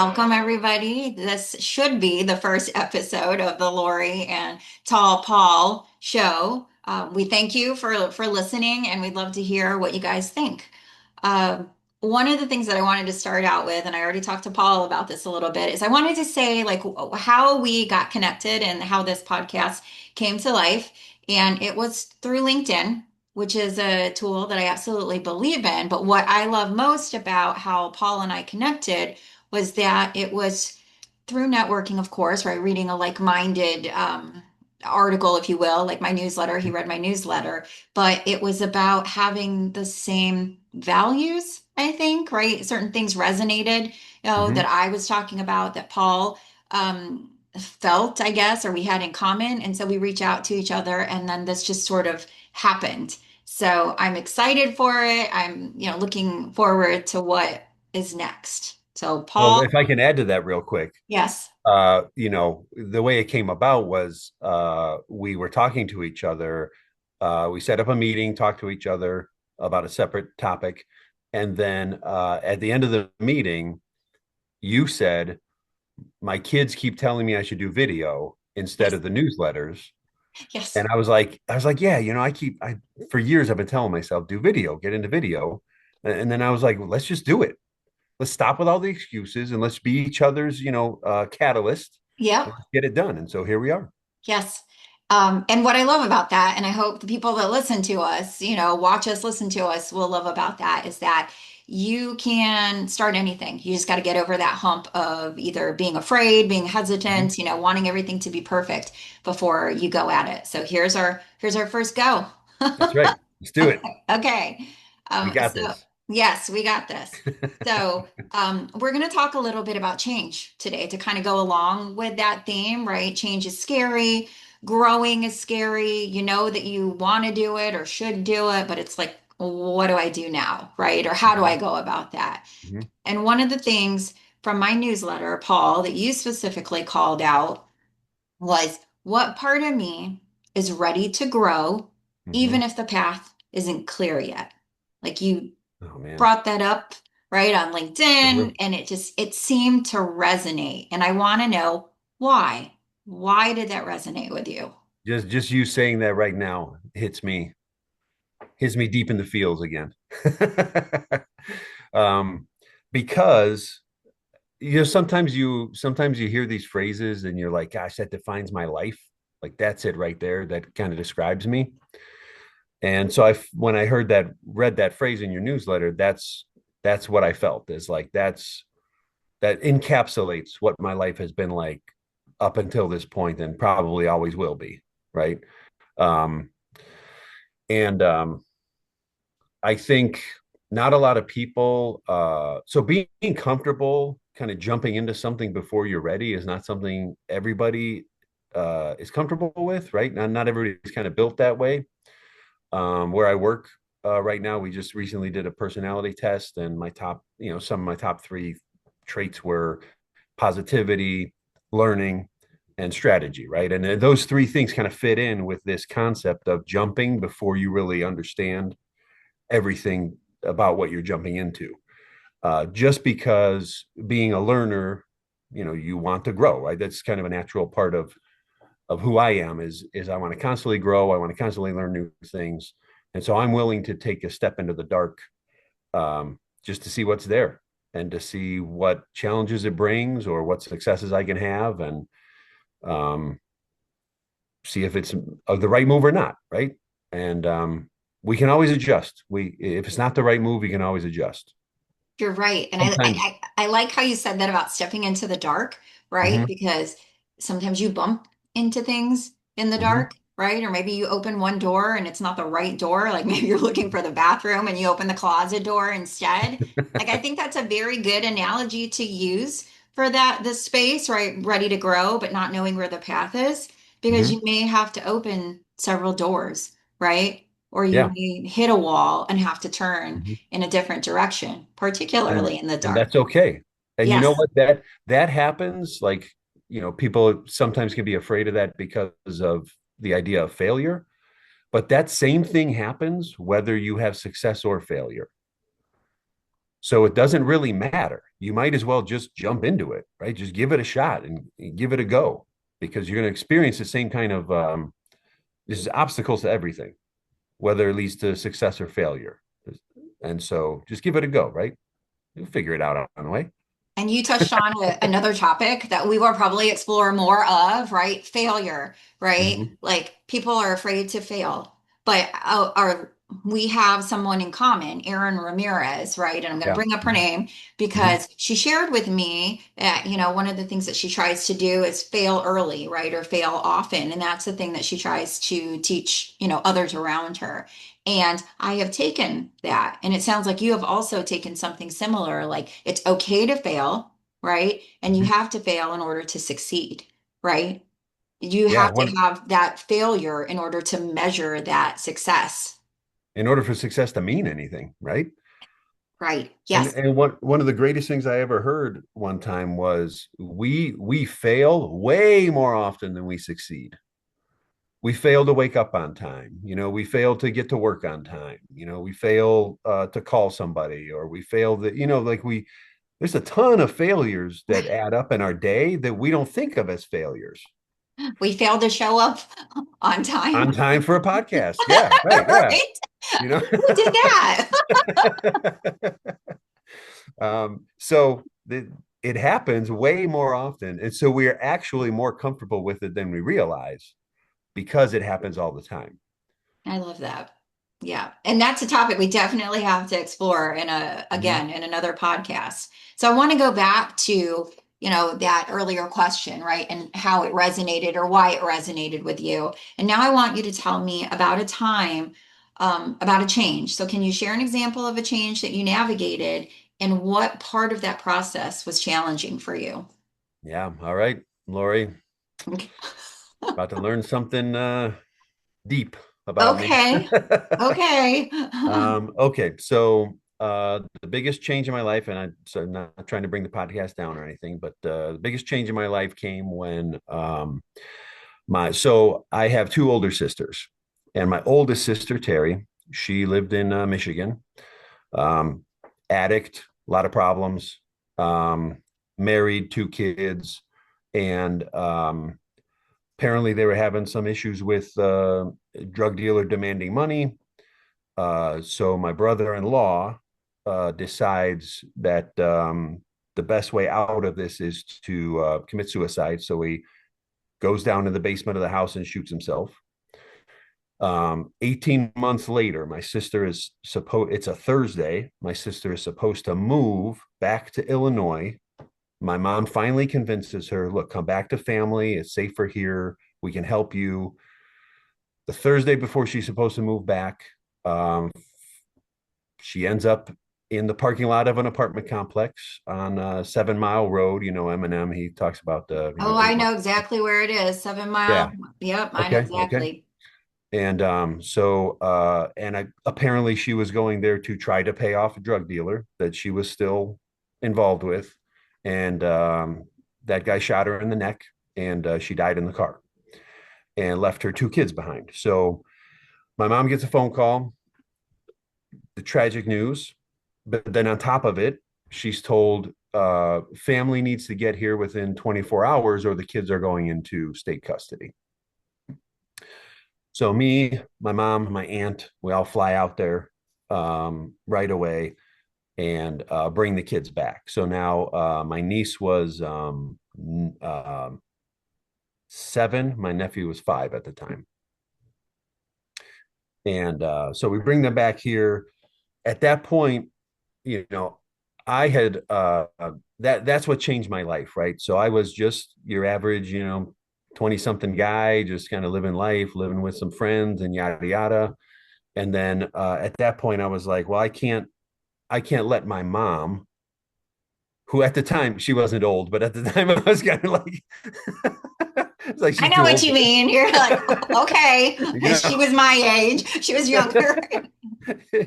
welcome everybody. This should be the first episode of the Lori and Tall Paul show. We thank you for listening, and we'd love to hear what you guys think. Uh, One of the things that I wanted to start out with, and I already talked to Paul about this a little bit, is I wanted to say like how we got connected and how this podcast came to life, and it was through LinkedIn, which is a tool that I absolutely believe in. But what I love most about how Paul and I connected was that it was through networking, of course, right? Reading a like-minded article, if you will, like my newsletter. He read my newsletter, but it was about having the same values, I think, right? Certain things resonated, that Hmm. I was talking about that Paul felt, I guess, or we had in common. And so we reach out to each other, and then this just sort of happened. So I'm excited for it. I'm, looking forward to what is next. So Well, Paul, if I can add to that real quick, yes, the way it came about was we were talking to each other. We set up a meeting, talked to each other about a separate topic. And then at the end of the meeting, you said, my kids keep telling me I should do video instead yes, of the newsletters. yes. And I was like, yeah, for years I've been telling myself, do video, get into video. And then I was like, well, let's just do it. Let's stop with all the excuses and let's be each other's, catalyst Yep. and let's get it done. And so here we are. Yes. And what I love about that, and I hope the people that listen to us, watch us, listen to us, will love about that is that you can start anything. You just got to get over that hump of either being afraid, being Mhm. hesitant, wanting everything to be perfect before you go at it. So here's our first go. That's right. Let's do it. Okay. We got So this. yes, we got this. So we're going to talk a little bit about change today to kind of go along with that theme, right? Change is scary, growing is scary. You know that you want to do it or should do it, but it's like, what do I do now, right? Or how do I Mhm. go about that? Mhm. And one of the things from my newsletter, Paul, that you specifically called out was what part of me is ready to grow, even Mhm. if the path isn't clear yet? Like you Oh man. brought that up right on Sure. LinkedIn, and it seemed to resonate. And I want to know why. Why did that resonate with you? Just you saying that right now hits me deep in the feels again. um, because sometimes you hear these phrases and you're like, gosh, that defines my life. Like that's it right there. That kind of describes me. And so when I read that phrase in your newsletter, that's what I felt is like that encapsulates what my life has been like up until this point and probably always will be, right? Um, and I think not a lot of people. So being comfortable, kind of jumping into something before you're ready, is not something everybody is comfortable with, right? Not everybody's kind of built that way. Where I work right now, we just recently did a personality test, and some of my top three traits were positivity, learning, and strategy, right? And those three things kind of fit in with this concept of jumping before you really understand everything about what you're jumping into. Just because being a learner, you want to grow, right? That's kind of a natural part of who I am is I want to constantly grow. I want to constantly learn new things. And so I'm willing to take a step into the dark, just to see what's there and to see what challenges it brings or what successes I can have and um, see if it's the right move or not. Right. And we can always adjust. If it's not the right move, we can always adjust. You're right. And Sometimes. I like how you said that about stepping into the dark, right? Mhm. Because sometimes you bump into things in the Mhm. dark, right? Or maybe you open one door and it's not the right door. Like maybe you're looking for the bathroom and you open the closet door instead. Like I think that's a very good analogy to use for the space, right? Ready to grow, but not knowing where the path is, because you Mhm. may have to open several doors, right? Or you Yeah. may hit a wall and have to turn Mhm. in a different direction, and particularly in the and dark. that's okay. And you know Yes, what, that happens, like, people sometimes can be afraid of that because of the idea of failure, but that same thing happens whether you have success or failure. So it doesn't really matter. You might as well just jump into it, right? Just give it a shot and give it a go, because you're going to experience the same kind of this is obstacles to everything, whether it leads to success or failure. And so just give it a go, right? You'll figure it out on the way. And you touched on another topic that we will probably explore more of, right? Failure, right? Mhm. Like people are afraid to fail, but we have someone in common, Erin Ramirez, right? And I'm going to Yeah. bring up her name Mhm. because she shared with me that, one of the things that she tries to do is fail early, right? Or fail often. And that's the thing that she tries to teach, others around her. And I have taken that. And it sounds like you have also taken something similar. Like it's okay to fail, right? And you Mhm. have to fail in order to succeed, right? You Yeah. have to have that failure in order to measure that success, In order for success to mean anything, right? right? And Yes. one of the greatest things I ever heard one time was we fail way more often than we succeed. We fail to wake up on time. We fail to get to work on time. We fail to call somebody, or we fail that, like there's a ton of failures that add up in our day that we don't think of as failures. We failed to show up on On time. time for a podcast. Yeah, right. Yeah. Right? You know, Who did that? so it happens way more often. And so we are actually more comfortable with it than we realize because it happens all the time. I love that. Yeah. And that's a topic we definitely have to explore Mhm. again, in another podcast. So I want to go back to, that earlier question, right? And how it resonated or why it resonated with you. And now I want you to tell me about a time, about a change. So can you share an example of a change that you navigated and what part of that process was challenging for you? Yeah. All right, Lori, about to learn something deep about me. Okay. Okay. Okay, so the biggest change in my life, and I'm so not trying to bring the podcast down or anything, but the biggest change in my life came when so I have two older sisters, and my oldest sister Terry, she lived in Michigan, um, addict, a lot of problems, um, married, two kids, and apparently they were having some issues with drug dealer demanding money. So my brother-in-law decides that the best way out of this is to commit suicide. So he goes down to the basement of the house and shoots himself. 18 months later, my sister is supposed, it's a Thursday. My sister is supposed to move back to Illinois. My mom finally convinces her, look, come back to family. It's safer here. We can help you. The Thursday before she's supposed to move back, um, she ends up in the parking lot of an apartment complex on 7 Mile Road. Eminem, he talks about the, Oh, I 8 miles. know exactly where it is. 7 Mile. Yeah. Yep, I know Okay. exactly. And apparently she was going there to try to pay off a drug dealer that she was still involved with. And that guy shot her in the neck, and she died in the car and left her two kids behind. So my mom gets a phone call, the tragic news. But then on top of it, she's told family needs to get here within 24 hours or the kids are going into state custody. So me, my mom, my aunt, we all fly out there right away and bring the kids back. So now my niece was 7, my nephew was 5 at the time. And so we bring them back here. At that point, you know, I had that's what changed my life, right? So I was just your average, 20 something guy, just kind of living life, living with some friends and yada yada. And then at that point I was like, well, I can't let my mom, who at the time she wasn't old, but at the time I was kind of like it's like I she's know too what old you for this. mean. You're like, okay, You she know, was my age. She was younger.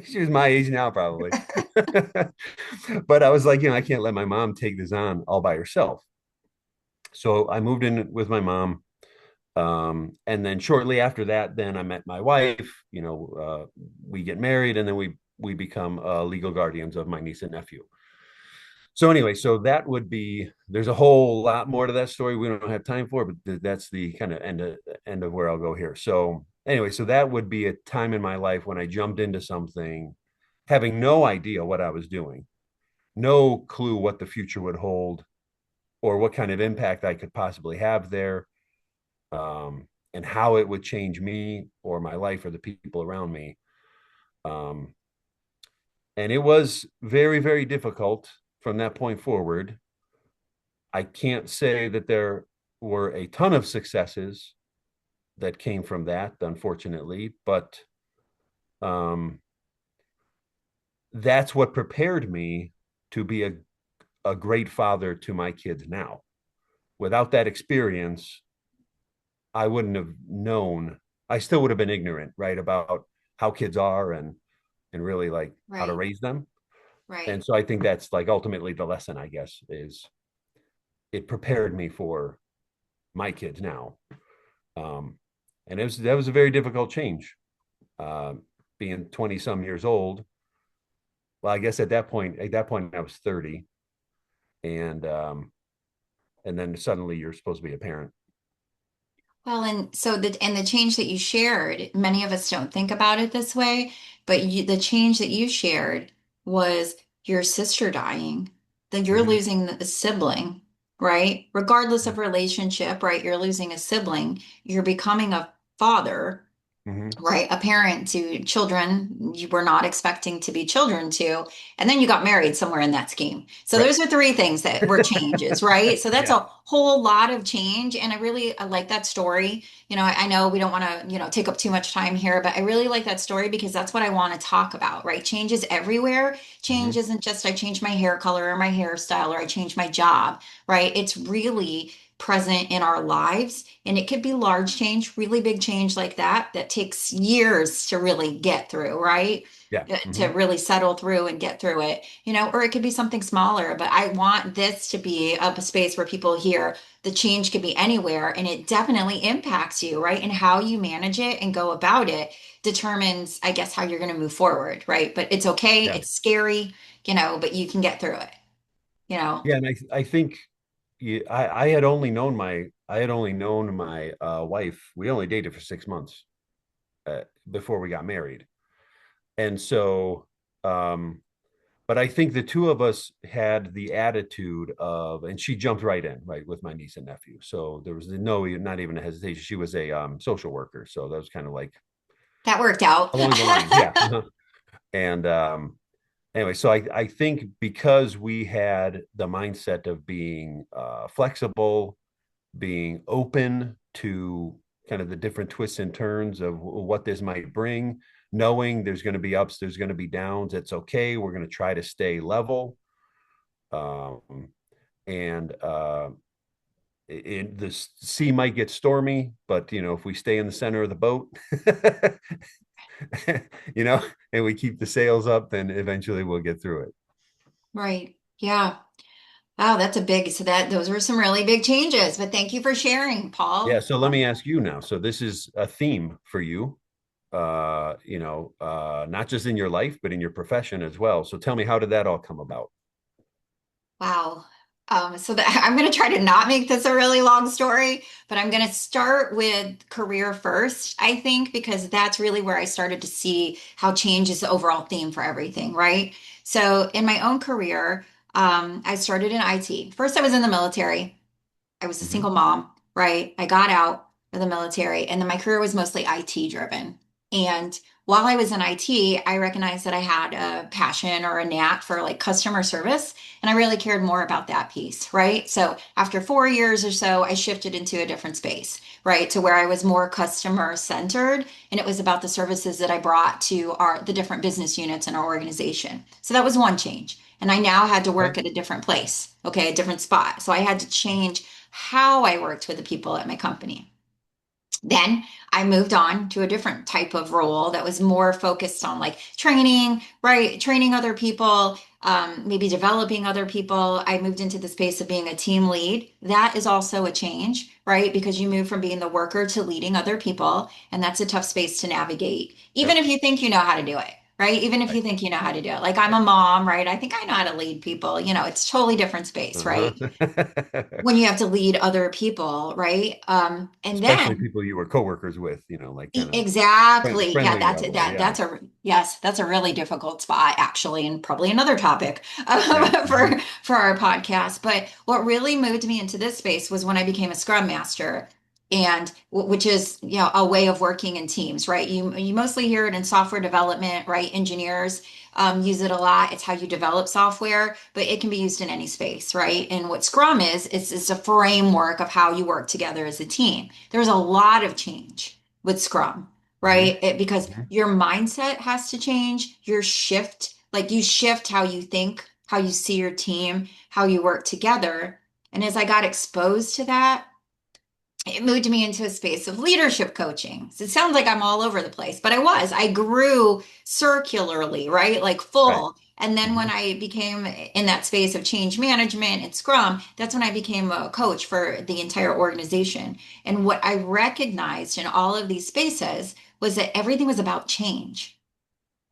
she was my age now, probably. But I was like, I can't let my mom take this on all by herself. So I moved in with my mom. And then shortly after that, then I met my wife. We get married, and then we become legal guardians of my niece and nephew. So anyway, so that would be, there's a whole lot more to that story we don't have time for, but that's the kind of end of where I'll go here. So anyway, so that would be a time in my life when I jumped into something having no idea what I was doing, no clue what the future would hold or what kind of impact I could possibly have there, and how it would change me or my life or the people around me. Um, and it was very, very difficult from that point forward. I can't say that there were a ton of successes that came from that, unfortunately, but um, that's what prepared me to be a great father to my kids now. Without that experience, I wouldn't have known. I still would have been ignorant, right, about how kids are and really like how to Right, raise them. And right. so I think that's like ultimately the lesson, I guess, is it prepared me for my kids now. Um, and that was a very difficult change. Uh, Being 20 some years old. Well, I guess at that point I was 30, and and then suddenly you're supposed to be a parent. Well, and so the change that you shared, many of us don't think about it this way, but the change that you shared was your sister dying, then you're Mm-hmm. losing a sibling, right? Regardless of relationship, right? You're losing a sibling, you're becoming a father, Mm-hmm. right? A parent to children you were not expecting to be children to, and then you got married somewhere in that scheme. So Right. those are three things that were changes, right? So that's Yeah. a whole lot of change, and I like that story. I know we don't want to, take up too much time here, but I really like that story because that's what I want to talk about, right? Change is everywhere. Mm-hmm. Change isn't just I changed my hair color or my hairstyle or I changed my job, right? It's really present in our lives. And it could be large change, really big change like that takes years to really get through, right? Yeah. To Mm-hmm. really settle through and get through it, or it could be something smaller. But I want this to be a space where people hear the change could be anywhere and it definitely impacts you, right? And how you manage it and go about it determines, I guess, how you're going to move forward, right? But it's okay, Yeah. it's scary, but you can get through it, you know? Yeah. And I think I had only known my wife. We only dated for 6 months before we got married. And so, um, but I think the two of us had the attitude of, and she jumped right in, right, with my niece and nephew. So there was no, not even a hesitation. She was a social worker. So that was kind of like That worked out. along the lines. Yeah. And anyway, so I think because we had the mindset of being flexible, being open to kind of the different twists and turns of what this might bring, knowing there's going to be ups, there's going to be downs. It's okay. We're going to try to stay level. Um, and the sea might get stormy, but if we stay in the center of the boat, you know, and we keep the sails up, then eventually we'll get through it. Right. Yeah. Wow, that's a big, so those were some really big changes, but thank you for sharing, Yeah. Paul. So let me ask you now. So this is a theme for you, not just in your life, but in your profession as well. So tell me, how did that all come about? Wow. I'm going to try to not make this a really long story, but I'm going to start with career first, I think, because that's really where I started to see how change is the overall theme for everything, right? So in my own career, I started in IT. First, I was in the military. I was a Mm-hmm. single mom, right? I got out of the military and then my career was mostly IT driven. And while I was in IT, I recognized that I had a passion or a knack for like customer service. And I really cared more about that piece, right? So after 4 years or so, I shifted into a different space, right? To where I was more customer centered. And it was about the services that I brought to the different business units in our organization. So that was one change. And I now had to Okay. work at a different place, okay, a different spot. So I had to change how I worked with the people at my company. Then I moved on to a different type of role that was more focused on like training, right? Training other people, maybe developing other people. I moved into the space of being a team lead. That is also a change, right? Because you move from being the worker to leading other people. And that's a tough space to navigate, even Yep. if you think you know how to do it. right? Even if you Right. think you know how to do it. Like I'm a mom, right? I think I know how to lead people. It's totally different space, Uh-huh. right? When you have to lead other people, right? And Especially then people you were coworkers with, like kind of exactly. Yeah, friendly level. Yeah. that's a really difficult spot actually, and probably another topic Yeah. Mhm. for our podcast. But what really moved me into this space was when I became a Scrum Master, and which is a way of working in teams, right? You mostly hear it in software development, right? Engineers use it a lot. It's how you develop software, but it can be used in any space, right? And what Scrum is, it's a framework of how you work together as a team. There's a lot of change with Scrum, Mhm. right? Because Mhm. your mindset has to change, like you shift how you think, how you see your team, how you work together. And as I got exposed to that, it moved me into a space of leadership coaching. So it sounds like I'm all over the place, but I was. I grew circularly, right? Like Right. full. And then when Mhm. I became in that space of change management and Scrum, that's when I became a coach for the entire organization. And what I recognized in all of these spaces was that everything was about change,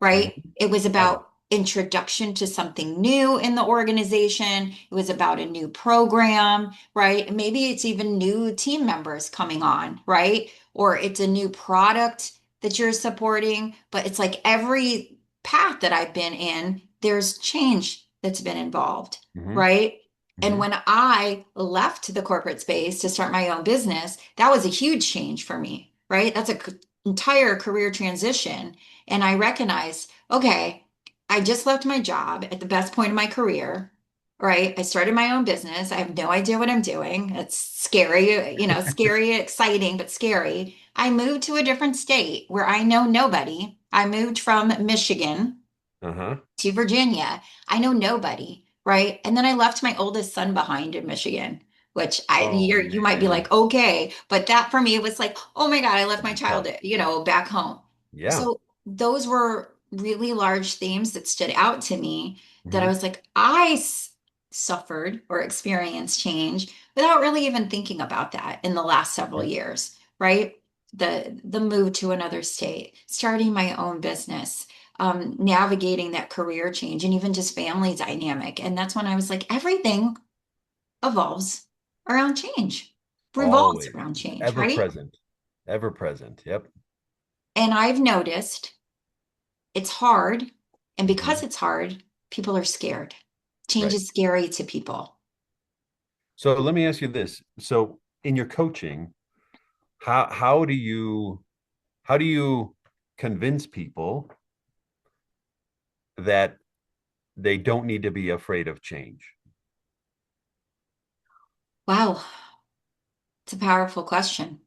Mhm. right? It was Got it. about introduction to something new in the organization. It was about a new program, right? Maybe it's even new team members coming on, right? Or it's a new product that you're supporting. But it's like every path that I've been in, there's change that's been involved, Mhm. right? And Mhm. when I left the corporate space to start my own business, that was a huge change for me, right? That's a entire career transition, and I recognized, okay, I just left my job at the best point of my career, right? I started my own business. I have no idea what I'm doing. It's scary, scary, exciting, but scary. I moved to a different state where I know nobody. I moved from Michigan Uh-huh. to Virginia. I know nobody, right? And then I left my oldest son behind in Michigan, which Oh you might be man. like, okay, but that for me was like, oh my God, I left my That'd be child, tough. back home. Yeah. So those were really large themes that stood out to me that I Mhm. was like, suffered or experienced change without really even thinking about that in the last several Mhm. years, right? The move to another state, starting my own business, navigating that career change and even just family dynamic. And that's when I was like, everything evolves around change, revolves Always. around change, Ever right? present. Ever present. Yep. And I've noticed it's hard. And because Mhm. it's hard, people are scared. Change Right. is scary to people. So let me ask you this. So in your coaching, how how do you convince people that they don't need to be afraid of change? Wow, it's a powerful question.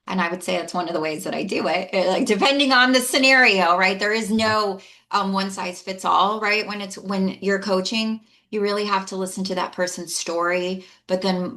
And I would say that's one of the ways that I do it. Like depending on the scenario, right? There is Mhm. no one size fits all, right? When you're coaching, you really have to listen to that person's story, but then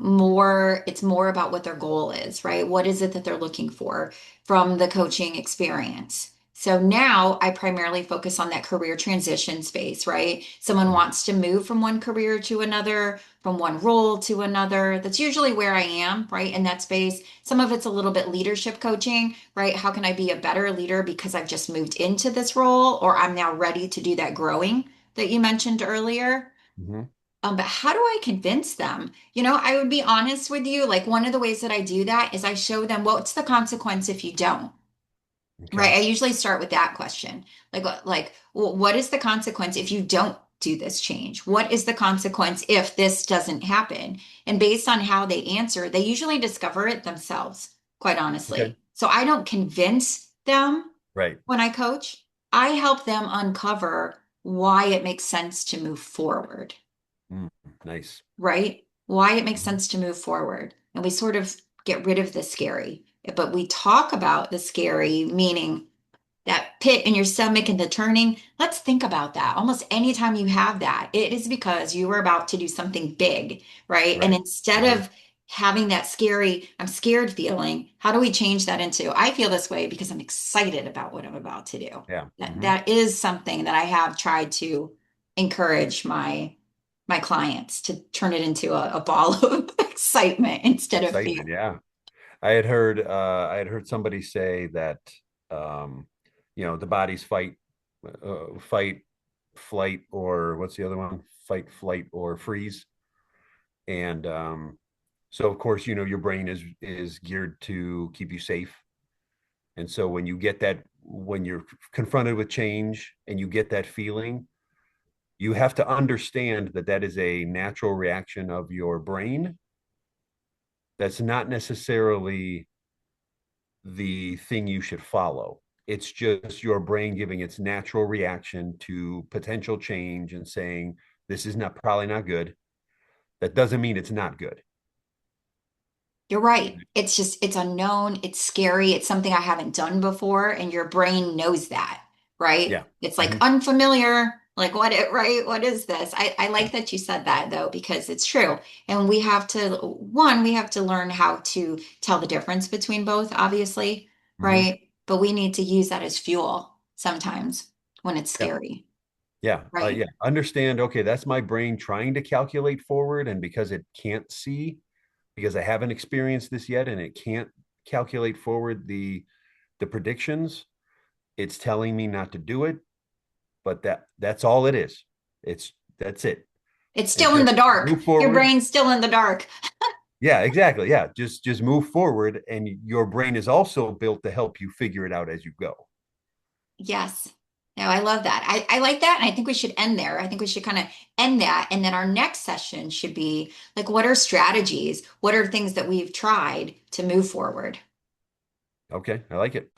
it's more about what their goal is, right? What is it that they're looking for from the coaching experience? So now I primarily focus on that career transition space, right? Someone wants to move from one career to another, from one role to another. That's usually where I am, right? In that space. Some of it's a little bit leadership coaching, right? How can I be a better leader because I've just moved into this role or I'm now ready to do that growing that you mentioned earlier? Mhm. But how do I convince them? I would be honest with you. Like one of the ways that I do that is I show them what's the consequence if you don't. Right. Okay. I usually start with that question. What is the consequence if you don't do this change? What is the consequence if this doesn't happen? And based on how they answer, they usually discover it themselves, quite Okay. honestly. So I don't convince them Right. when I coach. I help them uncover why it makes sense to move forward, Mm, nice. right? Why it makes Mhm. sense to move forward. And we sort of get rid of the scary, but we talk about the scary, meaning that pit in your stomach and the turning, let's think about that. Almost anytime you have that, it is because you were about to do something big, right? And Right. instead Uh-huh. of having that scary, I'm scared feeling, how do we change that into, I feel this way because I'm excited about what I'm about to do. Yeah. That Hmm. that is something that I have tried to encourage my clients to turn it into a ball of excitement instead of Excitement. fear. Yeah. I had heard somebody say that um the body's fight, flight, or what's the other one? Fight, flight, or freeze. And so of course, your brain is geared to keep you safe. And so when you're confronted with change and you get that feeling, you have to understand that that is a natural reaction of your brain. That's not necessarily the thing you should follow. It's just your brain giving its natural reaction to potential change and saying, this is not probably not good. That doesn't mean it's not good. You're right. It's just, it's unknown. It's scary. It's something I haven't done before. And your brain knows that, right? Yeah. It's like Hmm. unfamiliar. Like, right? What is this? I Yeah. like that you said that though, because it's true. And we have to, one, we have to learn how to tell the difference between both, obviously, Hmm. right? But we need to use that as fuel sometimes when it's Yeah. scary, Yeah. Yeah. right? Understand. Okay. That's my brain trying to calculate forward. And because it can't see, because I haven't experienced this yet and it can't calculate forward the predictions, it's telling me not to do it, but that's all it is. That's it. It's And still in just the dark. move Your forward. brain's still in the dark. Yeah, exactly. Yeah, just move forward, and your brain is also built to help you figure it out as you go. Yes. No, I love that. I like that. And I think we should end there. I think we should kind of end that. And then our next session should be like, what are strategies? What are things that we've tried to move forward? Okay, I like it.